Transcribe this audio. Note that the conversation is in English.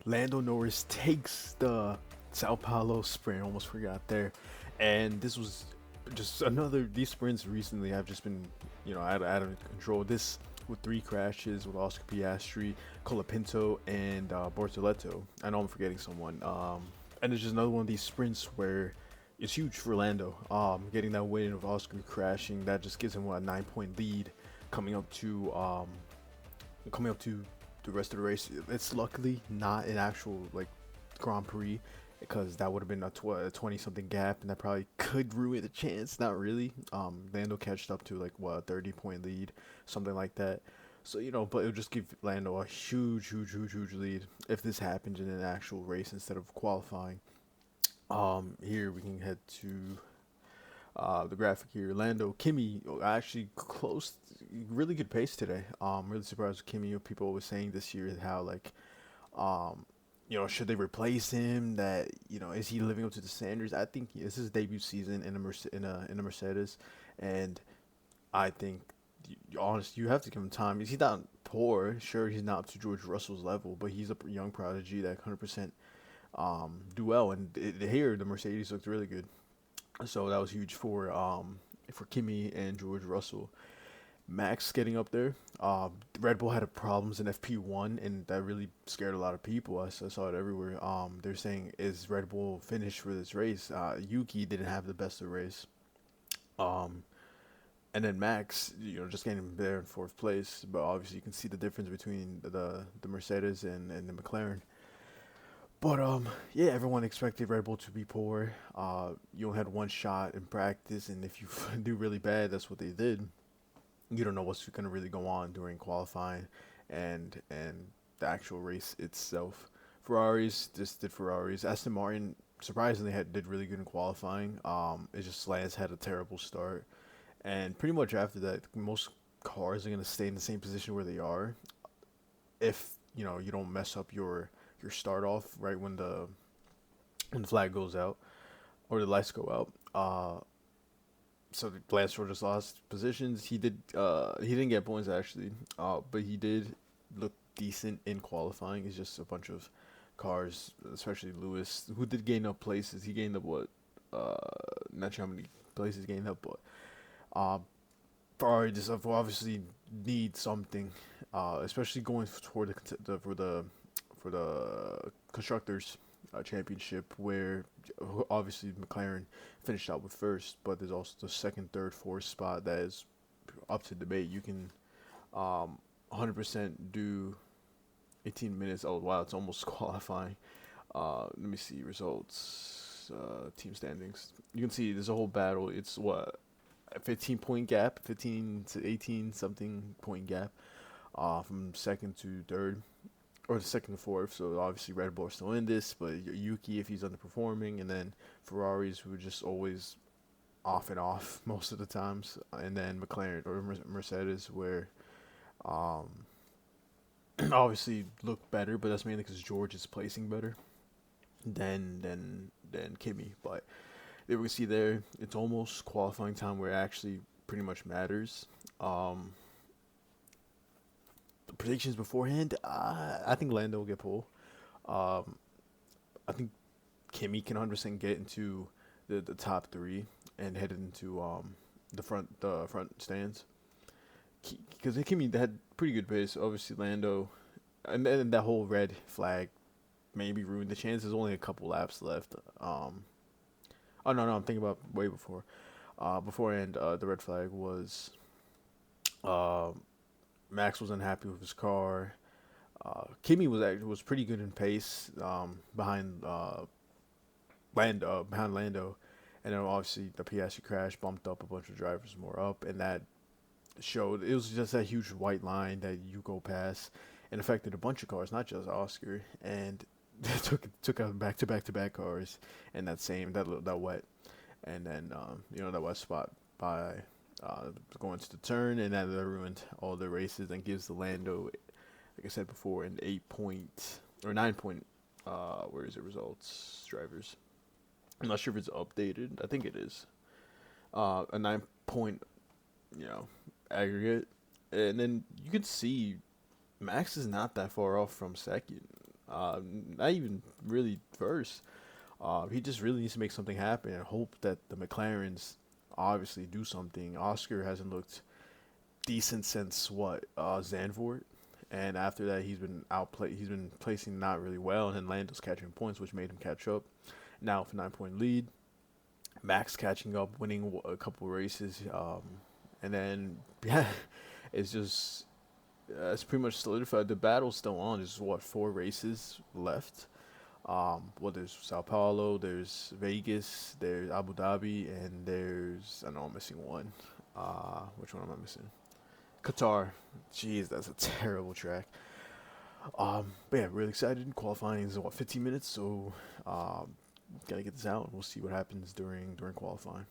Lando Norris takes the Sao Paulo sprint. Almost forgot there, and this was just another. These sprints recently have just been, out of control. This with 3 crashes with Oscar Piastri, Colapinto, and Bortoleto. I know I'm forgetting someone. And it's just another one of these sprints where it's huge for Lando. Getting that win of Oscar crashing, that just gives him a 9-point lead coming up to the rest of the race. It's luckily not an actual like Grand Prix, because that would have been a 20 something gap, and that probably could ruin the chance. Not really. Lando catched up to like what, a 30-point lead, something like that. So but it'll just give Lando a huge lead if this happens in an actual race instead of qualifying. Here we can head to the graphic here. Lando, Kimi, actually close, really good pace today. Really surprised with Kimi. People were saying this year how like, should they replace him? That is he living up to the standards? I think this is his debut season in a Mercedes, and I think, honestly, you have to give him time. He's not poor. Sure, he's not up to George Russell's level, but he's a young prodigy that 100% do well. And here the Mercedes looked really good. So that was huge for Kimi and George Russell. Max getting up there. Red Bull had problems in FP1, and that really scared a lot of people. I saw it everywhere. They're saying, is Red Bull finished for this race? Yuki didn't have the best of the race. And then Max, just getting there in 4th place. But obviously you can see the difference between the Mercedes and the McLaren. But yeah, everyone expected Red Bull to be poor. You only had one shot in practice, and if you do really bad, that's what they did. You don't know what's going to really go on during qualifying and the actual race itself. Ferraris just did Ferraris. Aston Martin surprisingly did really good in qualifying. It's just Lance had a terrible start, and pretty much after that, most cars are going to stay in the same position where they are. If you don't mess up your start off right when the flag goes out or the lights go out. So Lance Stroll just lost positions. He didn't get points actually, but he did look decent in qualifying. It's just a bunch of cars, especially Lewis, who did gain up places. He gained up what? Not sure how many places he gained up, but Ferrari just obviously need something, especially going toward for the constructors championship, where obviously McLaren finished out with 1st, but there's also the 2nd, 3rd, 4th spot that is up to debate. You can 100% do 18 minutes. Oh wow, it's almost qualifying. Let me see results, team standings. You can see there's a whole battle. It's what, a 15-point gap, 15 to 18 something point gap, from 2nd to 3rd. Or the 2nd to 4th, so obviously Red Bull are still in this, but Yuki, if he's underperforming, and then Ferraris, who are just always off and off most of the times, and then McLaren or Mercedes, where obviously look better, but that's mainly because George is placing better than Kimi. But there we see there, it's almost qualifying time where it actually pretty much matters. Predictions beforehand, I think Lando will get pole. I think Kimi can 100% get into the top 3 and head into the front stands. Because Kimi had pretty good pace. Obviously Lando, and then that whole red flag maybe ruined the chance. There's only a couple laps left. Oh no, I'm thinking about way before. Beforehand, the red flag was Max was unhappy with his car. Kimi was pretty good in pace, behind Lando, and then obviously the Piastri crash bumped up a bunch of drivers more up, and that showed it was just that huge white line that you go past, and affected a bunch of cars, not just Oscar, and took out back cars, and that wet, and then that wet spot by going to the turn, and that ruined all the races and gives the Lando, like I said before, an 8-point or 9-point. Where is it? Results, drivers. I'm not sure if it's updated. I think it is. A 9-point, aggregate, and then you can see Max is not that far off from 2nd. Not even really first. He just really needs to make something happen and hope that the McLarens obviously do something. Oscar hasn't looked decent since what Zandvoort, and after that he's been outplayed. He's been placing not really well, and then Lando's catching points, which made him catch up. Now with a 9 point lead, Max catching up, winning a couple races, and then yeah, it's just it's pretty much solidified. The battle's still on. There's what 4 races left. Well, there's Sao Paulo, there's Vegas, there's Abu Dhabi, and there's I know I'm missing one. Which one am I missing? Qatar. Jeez, that's a terrible track. But yeah, really excited. Qualifying is what 15 minutes, so gotta get this out, and we'll see what happens during qualifying.